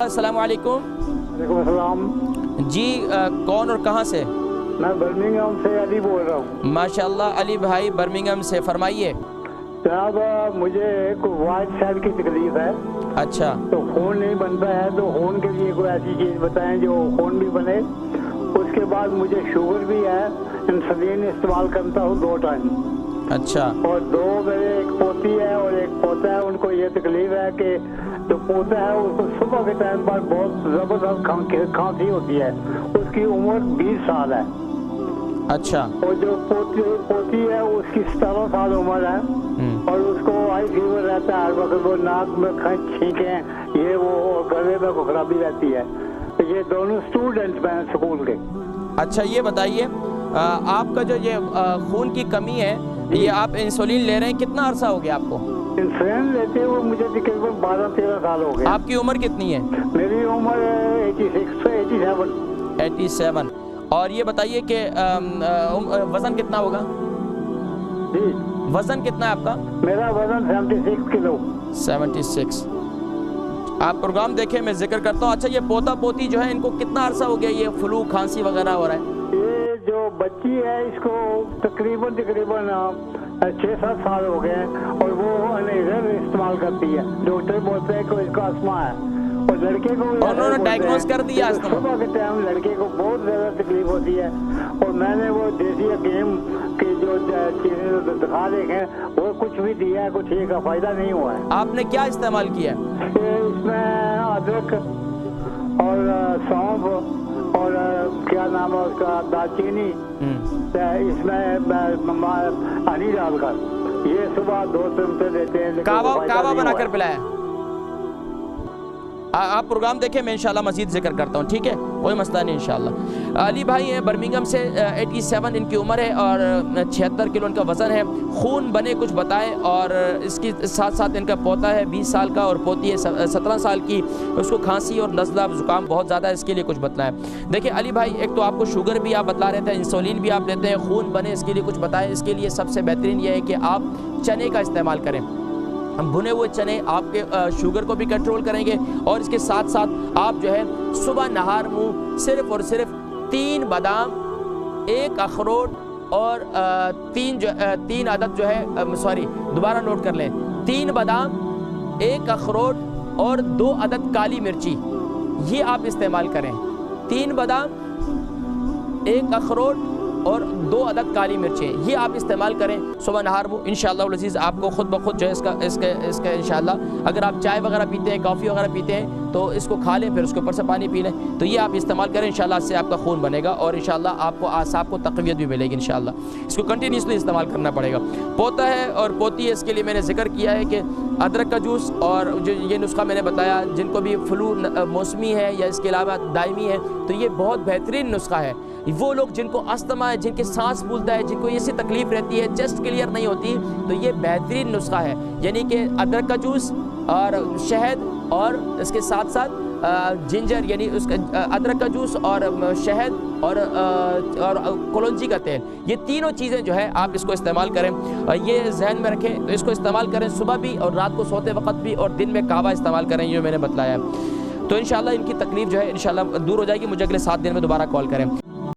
अस्सलाम वालेकुम। वालेकुम अस्सलाम। जी कौन और कहाँ से? मैं बर्मिंघम से अली बोल रहा हूँ। माशाल्लाह अली भाई बर्मिंघम से, फरमाइए। जनाब मुझे एक वाइट सेल की तकलीफ है। अच्छा। तो खून नहीं बनता है, तो खून के लिए कोई ऐसी चीज़ बताएं जो खून भी बने। उसके बाद मुझे शुगर भी है, इंसुलिन इस्तेमाल करता हूँ 2 टाइम। अच्छा। और 2 मेरे एक पोती है और एक पोता है। उनको ये तकलीफ है कि जो पोता है उसको सुबह के टाइम पर बहुत ज़बरदस्त खांसी होती है। उसकी उम्र 20 साल है। अच्छा। और जो पोती है उसकी 17 साल उम्र है। और उसको हाई फीवर रहता है हर वक्त। वो नाक में छींकें ये वो, और गले में खराबी रहती है। तो ये दोनों स्टूडेंट्स हैं स्कूल के। अच्छा ये बताइए आपका जो ये खून की कमी है, ये आप इंसुलिन ले रहे हैं, कितना अरसा हो गया आपको? इंसुलिन लेते हुए मुझे तकरीबन 12-13 साल हो गए। आपकी उम्र कितनी है? मेरी उम्र 87। और ये बताइए कि वज़न कितना होगा? जी वज़न कितना है आपका? मेरा वजन 76 किलो। 76। आप प्रोग्राम देखें, मैं जिक्र करता हूँ। अच्छा ये पोता पोती जो है इनको कितना अरसा हो गया ये फ्लू खांसी वगैरह हो रहा है? ये जो बच्ची है इसको तकरीबन 6-7 साल हो गए हैं। और वो इन्हेलर इस्तेमाल करती है। डॉक्टर बोलते हैं कि इसको अस्थमा है। और लड़के को उन्होंने डायग्नोज कर दिया अस्थमा। सुबह के टाइम लड़के को बहुत ज़्यादा तकलीफ होती है। और मैंने वो देसी हकीम की जो चीज़ें दिखा देखे वो कुछ भी दिया है, कुछ का फ़ायदा नहीं हुआ है। आपने क्या इस्तेमाल किया? इसमें अदरक और सौंफ और क्या नाम है उसका, दालचीनी, इसमें हनी डालकर ये सुबह 2 चमचे देते हैं। कावा बनाकर पिलाया। आप प्रोग्राम देखें, मैं इंशाल्लाह मज़ीद जिक्र करता हूँ, ठीक है, कोई मसला नहीं इंशाल्लाह। अली भाई हैं बर्मिंघम से, 87 इनकी उम्र है और 76 किलो इनका वज़न है। खून बने कुछ बताएं। और इसके साथ साथ इनका पोता है 20 साल का और पोती है 17 साल की। उसको खांसी और नज़ला ज़ुकाम बहुत ज़्यादा है, इसके लिए कुछ बतलाएं। देखिए अली भाई, एक तो आपको शुगर भी आप बतला रहे थे, इंसुलिन भी आप लेते हैं, खून बने इसके लिए कुछ बताएं। इसके लिए सबसे बेहतरीन ये है कि आप चने का इस्तेमाल करें। भुने हुए चने आपके शुगर को भी कंट्रोल करेंगे। और इसके साथ साथ आप जो है सुबह नहार मुँह सिर्फ़ और सिर्फ 3 बादाम, 1 अखरोट और 3 अदद जो है, सॉरी दोबारा नोट कर लें, 3 बादाम, 1 अखरोट और 2 अदद काली मिर्ची, ये आप इस्तेमाल करें। 3 बादाम, 1 अखरोट और 2 अदद काली मिर्चें, ये आप इस्तेमाल करें सुबह नहार वो। इंशाअल्लाह अज़ीज़ आपको खुद ब खुद जो है इसका इंशाअल्लाह, अगर आप चाय वगैरह पीते हैं, कॉफ़ी वगैरह पीते हैं तो इसको खा लें, फिर उसके ऊपर से पानी पी लें, तो ये आप इस्तेमाल करें। इंशाअल्लाह इससे आपका खून बनेगा और इंशाअल्लाह आपको आसाब को तक़वियत भी मिलेगी। इंशाअल्लाह इसको कंटिन्यूसली इस्तेमाल करना पड़ेगा। पोता है और पोती है, इसके लिए मैंने जिक्र किया है कि अदरक का जूस और जो ये नुस्खा मैंने बताया, जिनको भी फ्लू मौसमी है या इसके अलावा दायमी है, तो ये बहुत बेहतरीन नुस्खा है। वो लोग जिनको अस्थमा है, जिनके सांस फूलता है, जिनको ऐसी तकलीफ रहती है, चेस्ट क्लियर नहीं होती, तो ये बेहतरीन नुस्खा है। यानी कि अदरक का जूस और शहद और इसके साथ साथ जिंजर, यानी उसका अदरक का जूस और शहद और कलौंजी का तेल, ये तीनों चीज़ें जो है आप इसको इस्तेमाल करें। ये जहन में रखें, तो इसको इस्तेमाल करें सुबह भी और रात को सोते वक्त भी, और दिन में कावा इस्तेमाल करें, ये मैंने बतलाया। तो इंशाल्लाह इनकी तकलीफ जो है इंशाल्लाह दूर हो जाएगी। मुझे अगले 7 दिन में दोबारा कॉल करें।